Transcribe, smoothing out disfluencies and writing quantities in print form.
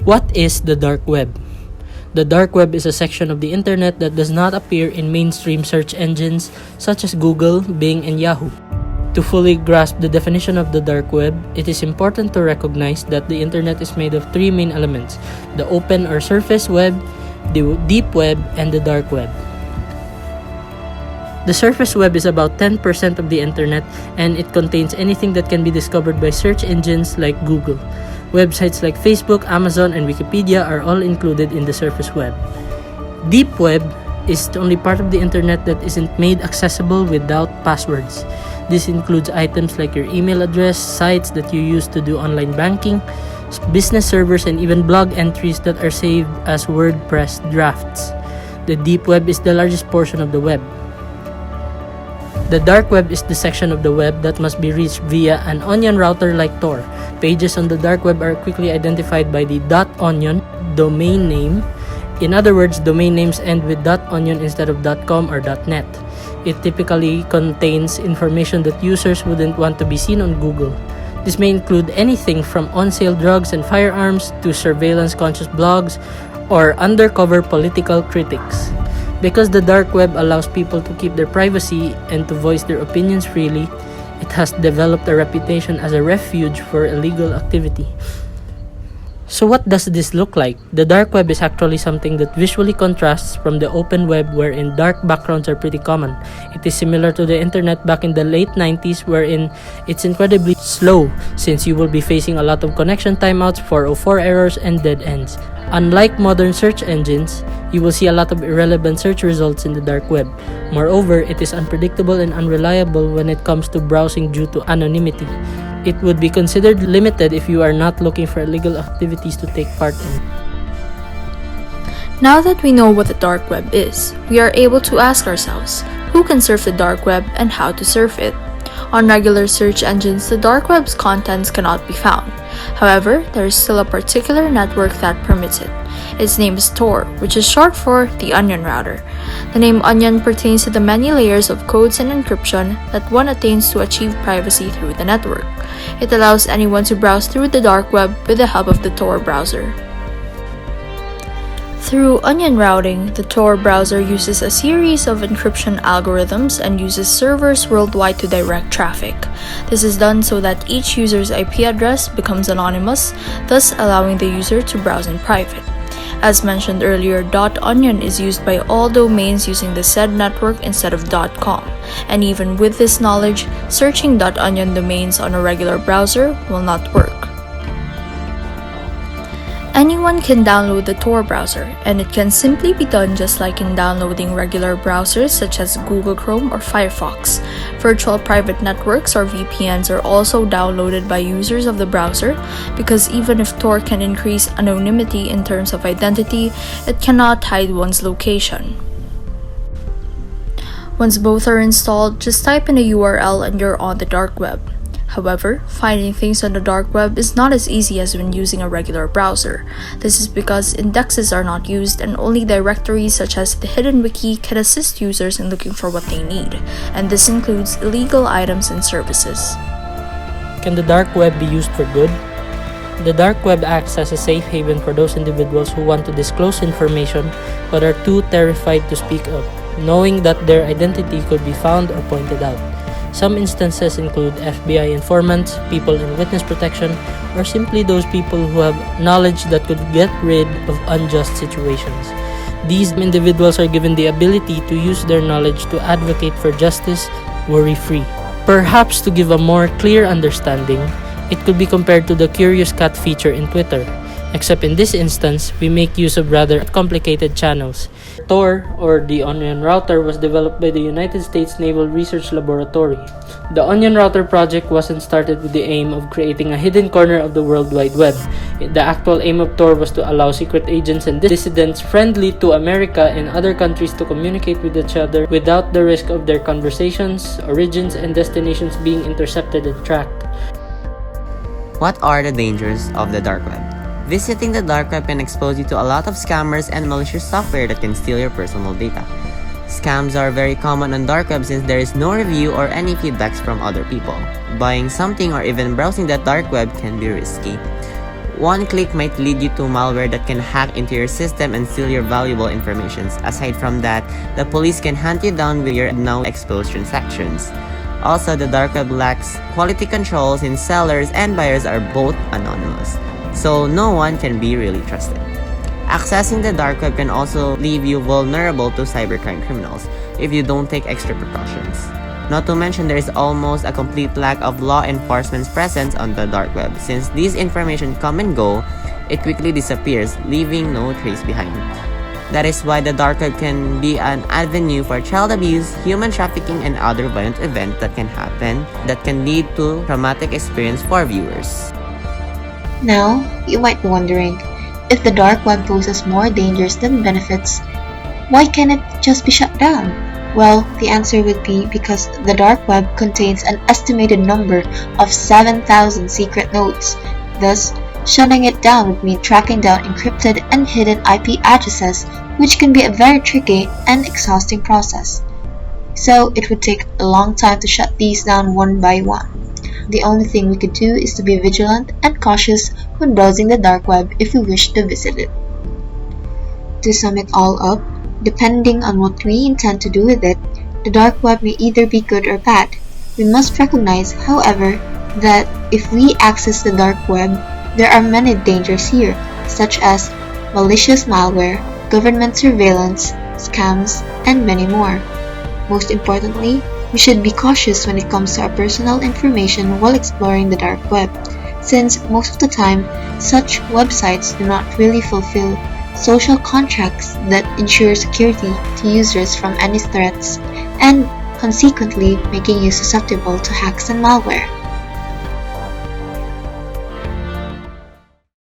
What is the dark web? The dark web is a section of the internet that does not appear in mainstream search engines such as Google, Bing, and Yahoo. To fully grasp the definition of the dark web, it is important to recognize that the internet is made of three main elements: the open or surface web, the deep web, and the dark web. The surface web is about 10% of the internet, and it contains anything that can be discovered by search engines like Google. Websites like Facebook, Amazon, and Wikipedia are all included in the surface web. Deep web is the only part of the internet that isn't made accessible without passwords. This includes items like your email address, sites that you use to do online banking, business servers, and even blog entries that are saved as WordPress drafts. The deep web is the largest portion of the web. The dark web is the section of the web that must be reached via an onion router like Tor. Pages on the dark web are quickly identified by the .onion domain name. In other words, domain names end with .onion instead of .com or .net. It typically contains information that users wouldn't want to be seen on Google. This may include anything from on-sale drugs and firearms to surveillance-conscious blogs or undercover political critics. Because the dark web allows people to keep their privacy and to voice their opinions freely, it has developed a reputation as a refuge for illegal activity. So what does this look like? The dark web is actually something that visually contrasts from the open web, wherein dark backgrounds are pretty common. It is similar to the internet back in the late 90s, wherein it's incredibly slow since you will be facing a lot of connection timeouts, 404 errors, and dead ends. Unlike modern search engines, you will see a lot of irrelevant search results in the dark web. Moreover, it is unpredictable and unreliable when it comes to browsing due to anonymity. It would be considered limited if you are not looking for illegal activities to take part in. Now that we know what the dark web is, we are able to ask ourselves, who can surf the dark web and how to surf it? On regular search engines, the dark web's contents cannot be found. However, there is still a particular network that permits it. Its name is Tor, which is short for the Onion Router. The name Onion pertains to the many layers of codes and encryption that one attains to achieve privacy through the network. It allows anyone to browse through the dark web with the help of the Tor browser. Through onion routing, the Tor browser uses a series of encryption algorithms and uses servers worldwide to direct traffic. This is done so that each user's IP address becomes anonymous, thus allowing the user to browse in private. As mentioned earlier, .onion is used by all domains using the said network instead of .com, and even with this knowledge, searching .onion domains on a regular browser will not work. Anyone can download the Tor browser, and it can simply be done just like in downloading regular browsers such as Google Chrome or Firefox. Virtual private networks or VPNs are also downloaded by users of the browser because even if Tor can increase anonymity in terms of identity, it cannot hide one's location. Once both are installed, just type in a URL and you're on the dark web. However, finding things on the dark web is not as easy as when using a regular browser. This is because indexes are not used and only directories such as the hidden wiki can assist users in looking for what they need, and this includes illegal items and services. Can the dark web be used for good? The dark web acts as a safe haven for those individuals who want to disclose information but are too terrified to speak up, knowing that their identity could be found or pointed out. Some instances include FBI informants, people in witness protection, or simply those people who have knowledge that could get rid of unjust situations. These individuals are given the ability to use their knowledge to advocate for justice worry-free. Perhaps to give a more clear understanding, it could be compared to the Curious Cat feature in Twitter, except in this instance, we make use of rather complicated channels. Tor, or the Onion Router, was developed by the United States Naval Research Laboratory. The Onion Router project wasn't started with the aim of creating a hidden corner of the World Wide Web. The actual aim of Tor was to allow secret agents and dissidents friendly to America and other countries to communicate with each other without the risk of their conversations, origins, and destinations being intercepted and tracked. What are the dangers of the dark web? Visiting the dark web can expose you to a lot of scammers and malicious software that can steal your personal data. Scams are very common on dark web since there is no review or any feedbacks from other people. Buying something or even browsing the dark web can be risky. One click might lead you to malware that can hack into your system and steal your valuable information. Aside from that, the police can hunt you down with your now exposed transactions. Also, the dark web lacks quality control since sellers and buyers are both anonymous, so no one can be really trusted. Accessing the dark web can also leave you vulnerable to cybercrime criminals if you don't take extra precautions. Not to mention, there is almost a complete lack of law enforcement's presence on the dark web. Since these information come and go, it quickly disappears, leaving no trace behind. That is why the dark web can be an avenue for child abuse, human trafficking, and other violent events that can happen that can lead to traumatic experience for viewers. Now, you might be wondering, if the dark web poses more dangers than benefits, why can't it just be shut down? Well, the answer would be because the dark web contains an estimated number of 7,000 secret nodes. Thus, shutting it down would mean tracking down encrypted and hidden IP addresses, which can be a very tricky and exhausting process. So, it would take a long time to shut these down one by one. The only thing we could do is to be vigilant and cautious when browsing the dark web if we wish to visit it. To sum it all up, depending on what we intend to do with it, the dark web may either be good or bad. We must recognize, however, that if we access the dark web, there are many dangers here, such as malicious malware, government surveillance, scams, and many more. Most importantly, we should be cautious when it comes to our personal information while exploring the dark web, since most of the time, such websites do not really fulfill social contracts that ensure security to users from any threats, and consequently making you susceptible to hacks and malware.